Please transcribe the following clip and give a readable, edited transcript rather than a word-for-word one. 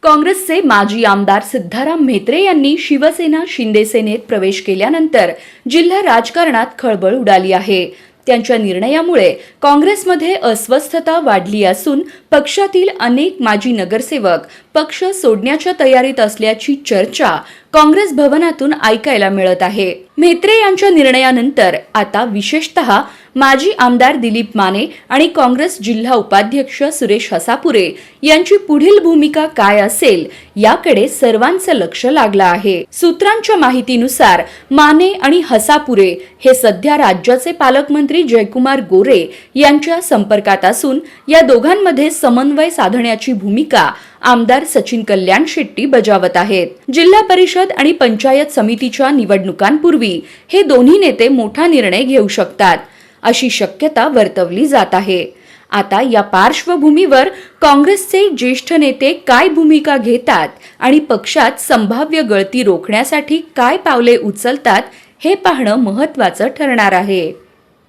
काँग्रेसचे माजी आमदार सिद्धाराम म्हेत्रे यांनी शिवसेना शिंदे सेनेत प्रवेश केल्यानंतर जिल्हा राजकारणात खळबळ उडाली आहे। त्यांच्या निर्णयामुळे काँग्रेसमध्ये अस्वस्थता वाढली असून पक्षातील अनेक माजी नगरसेवक पक्ष सोडण्याच्या तयारीत असल्याची चर्चा काँग्रेस भवनातून ऐकायला मिळत आहे। म्हेत्रे यांच्या निर्णयानंतर आता विशेषतः माजी आमदार दिलीप माने आणि काँग्रेस जिल्हा उपाध्यक्ष सुरेश हसापुरे यांची पुढील भूमिका काय असेल याकडे सर्वांचं लक्ष लागलं आहे। सूत्रांच्या माहितीनुसार माने आणि हसापुरे हे सध्या राज्याचे पालकमंत्री जयकुमार गोरे यांच्या संपर्कात असून या दोघांमध्ये समन्वय साधण्याची भूमिका आमदार सचिन कल्याण शेट्टी बजावत आहेत। जिल्हा परिषद आणि पंचायत समितीच्या निवडणुकांपूर्वी हे दोन्ही नेते मोठा निर्णय घेऊ शकतात अशी शक्यता वर्तवली जात आहे। आता या पार्श्वभूमीवर काँग्रेसचे ज्येष्ठ नेते काय भूमिका घेतात आणि पक्षात संभाव्य गळती रोखण्यासाठी काय पावले उचलतात हे पाहणं महत्त्वाचं ठरणार आहे।